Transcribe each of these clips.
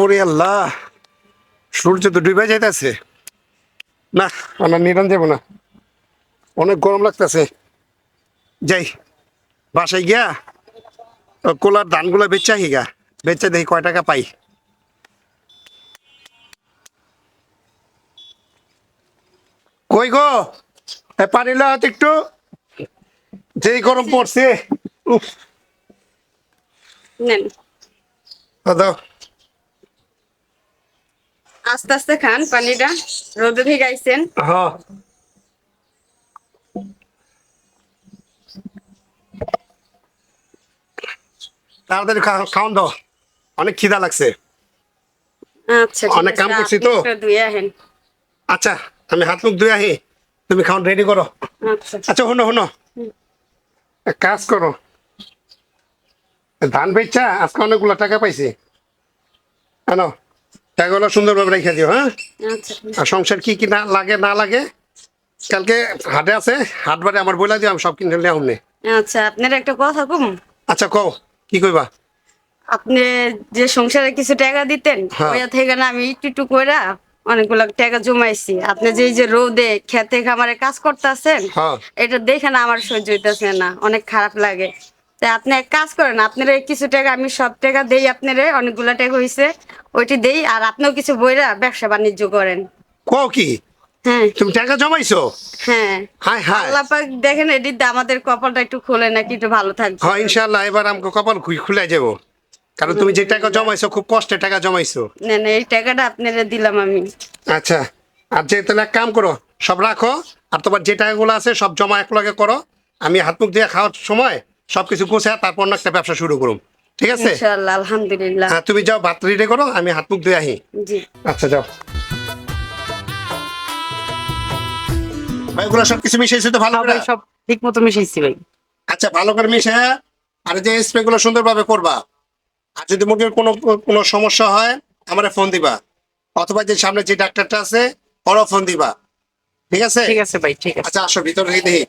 ওরে আল্লাহ, সূর্য তো ডুবে যাইতেছে। না, আমরা নিরান যাবো না, অনেক গরম লাগতেছে। যাই বাসায় গিয়া কোলার ধানগুলো বেচা হিগা, বেচা দেখি কয় টাকা পাই। কই গো, পানি লো হাতে একটু, যেই গরম পড়ছে। উফ, নেন, দাও। আস্তে আস্তে খান পানিটা, রোদে ভিগাইছেন। হ্যাঁ, তাড়াতাড়ি খাওয়ান দাও, অনেক খিদা লাগছে। আচ্ছা ঠিক অনেক আছে, কাম করছি আপনি তো। একটু ধুয়ে আহেন। আচ্ছা, আমি হাত মুখ ধুয়ে আহি, তুমি খাওয়ান রেডি করো। আচ্ছা আচ্ছা শোনো শোনো, এক কাজ করো, ধান বেচা আজকে অনেকগুলো টাকা পাইছি, জানো, টাকাগুলো সুন্দরভাবে রেখে দিও। হ্যাঁ, আচ্ছা ঠিক আর সংসার কি কি না লাগে না লাগে কালকে হাটে আছে, হাট বারে আমার বইলা দিও, আমি সব কিনে নিয়ে আউনে। আচ্ছা, আপনার একটা কথা কম। আচ্ছা কও, কি কইবা? আপনি যে সংসারে কিছু টাকা দিতেন, হ্যাঁ। ওইয়া থেকে না আমি একটু একটু কইরা অনেকগুলো টাকা জমাইছি। আপনি যে এই যে রোদে খেতে খামারে কাজ করতেছেন, হ্যাঁ। এটা দেখে না আমার সহ্য হইতেছে না, অনেক খারাপ লাগে। তাই আপনি এক কাজ করেন, আপনার কিছু টাকা আমি সব টাকা দেই, আপনারে অনেকগুলো টাকা হইছে ওইটি দেই, আর আপনিও কিছু বইরা ব্যবসা বাণিজ্য করেন। কও কি, হ্যাঁ তুমি টাকা জমাইছো? হ্যাঁ, হাই হাই। আল্লাহ পাক দেখেন এদিকে আমাদের কপালটা একটু খোলে নাকি একটু ভালো থাকবে। হ্যাঁ ইনশাল্লাহ, এবার আমাকে কপাল খুলে যাবো, কারণ তুমি যে টাকা জমাইছো খুব কষ্টে টাকা জমাইছো। না না, এই টাকাটা আপনারা দিলাম আমি। আচ্ছা, আর যে তাহলে এক কাম করো, সব রাখো, আর তোমার যে টাকাগুলো আছে সব জমা এক লগে করো, আমি হাত মুখ দিয়ে খাওয়ার সময় সবকিছু গোছায় তারপর অন্য একটা ব্যবসা শুরু করুম, ঠিক আছে? ইনশাআল্লাহ, আলহামদুলিল্লাহ। হ্যাঁ, তুমি যাও ভাত রেডি করো, আমি হাত মুখ দিয়ে আহি। জি আচ্ছা যাও। ভাই ওগুলো সব কিছু মিশিয়েছে তো ভালো করে? সব ঠিক মতো মিশাইছি ভাই। আচ্ছা, ভালো করে মিশে, আর যে স্প্রে গুলো সুন্দরভাবে করবা। আর যদি মুরগির কোনো কোনো সমস্যা হয় আমারে ফোন দিবা, অথবা যে সামনে যে ডাক্তারটা আছে ওরও ফোন দিবা, ঠিক আছে? ঠিক আছে ভাই, ঠিক আছে। আচ্ছা আসো ভিতরে দেখি।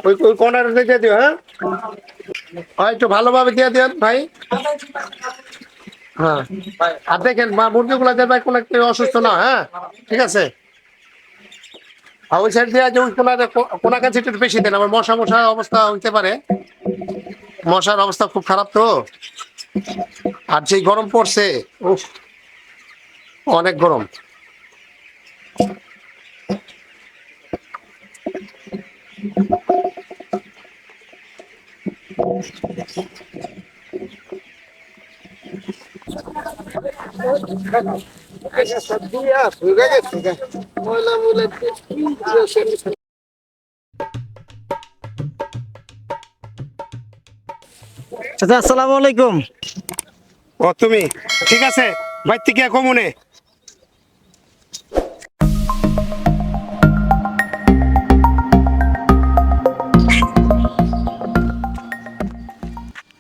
ওই ওই কর্নারে দিয়ে দিও। হ্যাঁ, একটু ভালোভাবে দিয়ে দিও ভাই। হ্যাঁ, আর দেখেন মুরগিগুলো দেন ভাই, কোনো কেউ অসুস্থ না। হ্যাঁ, ঠিক আছে। আর ওই সাইড দিয়ে যে ওই কোনা কাছে একটু বেশি দেন, আমার মশার অবস্থা হইতে পারে, মশার অবস্থা খুব খারাপ তো। আর যে গরম পড়ছে, উফ, অনেক গরম। চাচা আসসালামু আলাইকুম। ও তুমি, ঠিক আছে, বাইর থেকে কমনে।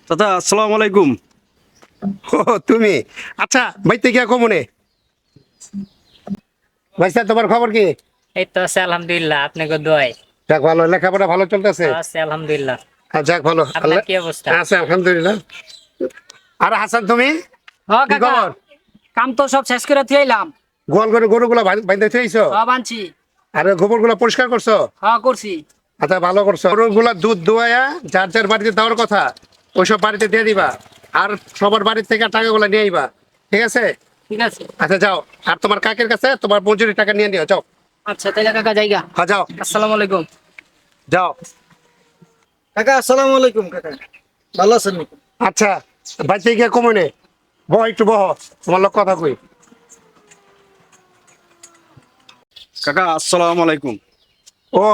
চাচা আসসালামু আলাইকুম। ও তুমি, আচ্ছা বাইর থেকে কমনে। ভাই স্যার, তোমার খবর কি? এই তো আছে আলহামদুলিল্লাহ, আপনাকে দোয়াই যাক ভালো, লেখাপড়া ভালো চলতেছে? আছে আলহামদুলিল্লাহ। যাক ভালো, আপনার কি অবস্থা? আছে আলহামদুলিল্লাহ। আর হাসান তুমি, হ্যাঁ কি কাকা, খবর? কাম তো সব শেষ করে থইলাম। গোয়াল করে গরুগুলো বাইন্ধে থইছো? সব আনছি। আর গোবর গুলো পরিষ্কার করছো? হ্যাঁ করছি। আচ্ছা ভালো করছো। গরুগুলা দুধ দোয়া যার যার বাড়িতে দেওয়ার কথা ওইসব বাড়িতে দিয়ে দিবা, আর সবার বাড়ির থেকে টাকাগুলো নিয়ে আইবা, ঠিক আছে? ঠিক আছে। আচ্ছা যাও, আর তোমার কাকের কাছে তোমার মজুরি টাকা নিয়ে নিও, যাও। আচ্ছা তাইলে কাকা জায়গা। হ্যাঁ যাও, আসসালামু আলাইকুম। যাও। কাকা আসসালামু আলাইকুম। কাকা ভালো আছেন নাকি? আচ্ছা, বাড়িতে গিয়ে কমনে বহ, একটু বহ, তোমার লোক কথা কই। কাকা আসসালামু আলাইকুম। ও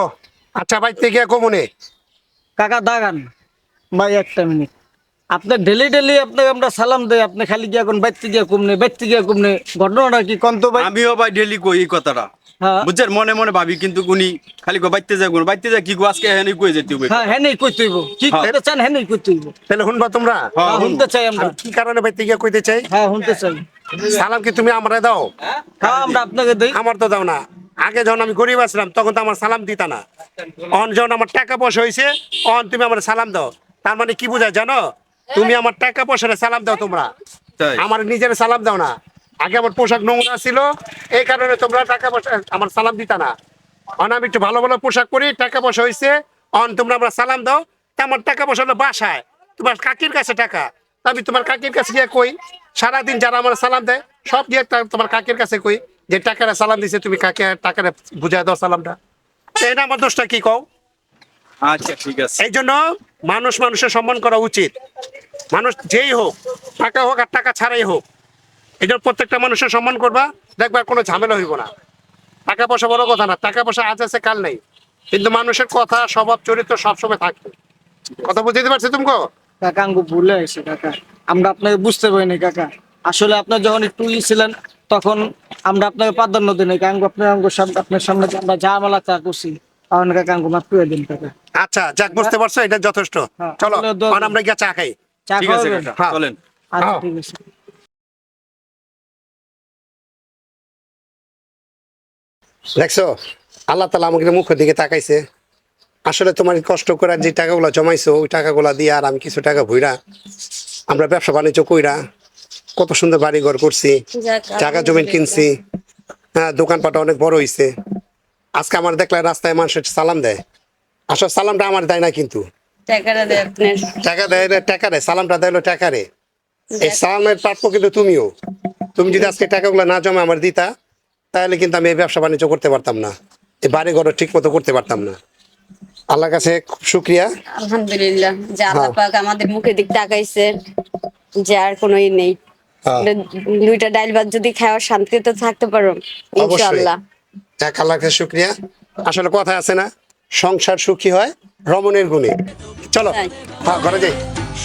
আচ্ছা, বাড়িতে গিয়ে কমনে। কাকা দাগান ভাই একটা মিনিট। আপনি ডেলি ডেলি আপনাকে আমরা সালাম দেয়, আপনি খালি গিয়া কোন বাইতে গিয়া কমনে, বাইতে গিয়া কমনে, ঘটনাটা কি কন্ত ভাই? আমিও ভাই ডেলি কই এই কথাটা, হ্যাঁ বুঝছেন, মনে মনে ভাবি, কিন্তু উনি খালি কই বাইতে যায়, কোন বাইতে যায় কি গো, আজকে এখানে কই যেতে হবে। হ্যাঁ হ্যাঁ নেই কইতে হইব, কি করতে চান হ্যাঁ নেই কইতে হইব। তাহলে শুনবা তোমরা? হ্যাঁ, হ্যাঁ শুনতে চাই আমরা। আমি কি কারণে বাড়িতে গিয়ে কইতে চাই, হ্যাঁ শুনতে চাই। সালাম কি তুমি আমরা দাও? হ্যাঁ আমরা আপনাকে দিই। আমার তো দাও না। আগে যখন আমি গরিব আসলাম তখন তো আমার সালাম দিতা না। অন যখন আমার টাকা পয়সা হয়েছে অন তুমি আমার সালাম দাও। তার মানে কি বোঝায় জানো? তুমি আমার টাকা পয়সারে সালাম দাও তোমরা, তাই আমার নিজের সালাম দাও না। আগে আমার পোশাক নোংরা ছিল, এই কারণে তোমরা টাকা পয়সা আমার সালাম দিতা না। অন আমি একটু ভালো ভালো পোশাক পরি, টাকা পয়সা হয়েছে, অন তোমরা আমার সালাম দাও। তা আমার টাকা পয়সা হলো বাসায়, তোমার কাকির কাছে টাকা। তা আমি তোমার কাকির কাছে গিয়ে কই, সারাদিন যারা আমার সালাম দেয় সব গিয়ে তোমার কাকির কাছে কই যে টাকারা সালাম দিছে, তুমি কাকে টাকারা বুঝায় দাও সালামটা। তো এটা আমার দোষটা কি কও? আচ্ছা ঠিক আছে। এই জন্য মানুষ মানুষের সম্মান করা উচিত। মানুষ যেই হোক, টাকা হোক আর টাকা ছাড়াই হোক, এই জন্য প্রত্যেকটা মানুষের সম্মান করবা, দেখবা কোনো ঝামেলা হইব না। টাকা পয়সা বড় কথা না, টাকা পয়সা আজ আছে কাল নেই, কিন্তু মানুষের কথা স্বভাব চরিত্র সবসময় থাকবে। কথা বুঝতে পারছি তুমি? কাকা আঙ্গু ভুলে গেছে কাকা, আমরা আপনাকে বুঝতে পারিনি কাকা। আসলে আপনার যখন একটু ছিলেন তখন আমরা আপনাকে প্রাধান্য দিই নাই কাঙ্গু। আপনার সামনে যে আমরা যা মালা চা করছি, তখন কাকা আঙ্গু মাফ করে দিন কাকা। আচ্ছা যাক, বুঝতে পারছো, এটা যথেষ্ট। হ্যাঁ, চলো আসলে দোয়া এখন আমরা গিয়ে চা খাই। চা ঠিক আছে খাওয়াবেন? কাকা, হ্যাঁ। চলেন। আচ্ছা হ্যাঁ। ঠিক আছে। দেখছো, আল্লাহ তালা আমাকে মুখের দিকে তাকাইছে। আসলে তোমার কষ্ট করে যে টাকাগুলো জমাইছো, ওই টাকাগুলো দিয়ে আর আমি কিছু টাকা ভুইরা আমরা ব্যবসা বাণিজ্য কইরা কত সুন্দর বাড়ি ঘর করছি, জায়গা জমি কিনছি। হ্যাঁ, দোকানপাট অনেক বড় হইছে। আজকে আমার দেখলে রাস্তায় মানুষের সালাম দেয়। আসলে সালামটা আমার দেয় না, কিন্তু টাকাটা দেয় আপনার। টাকা দেয় না, টাকা রে সালামটা দেয় টাকা রে। এই সালামের প্রাপ্য কিন্তু তুমিও। তুমি যদি আজকে টাকাগুলো না জমা আমার দিতা, তাহলে কিন্তু আমি এই ব্যবসা বাণিজ্য করতে পারতাম না, এই বাড়ি ঘর ঠিক মতো করতে পারতাম না। আল্লাহর কাছে খুব শুক্রিয়া। আলহামদুলিল্লাহ যে আল্লাহ হ্যাঁ। পাক আমাদের মুখের দিক তাকাইছে, যে আর কোনো ই নেই। হ্যাঁ। দুইটা ডাইল ভাত যদি খাওয়ার শান্তিতে তো থাকতে পারো অবশ্যই। ইনশাআল্লাহ। যাক, আল্লাহর কাছে শুক্রিয়া। আসলে কথা আছে না, সংসার সুখী হয় রমণের গুণে। চলো তাই। হ্যাঁ, ঘরে যাই।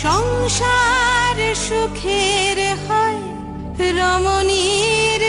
সংসার সুখের হয় রমণীর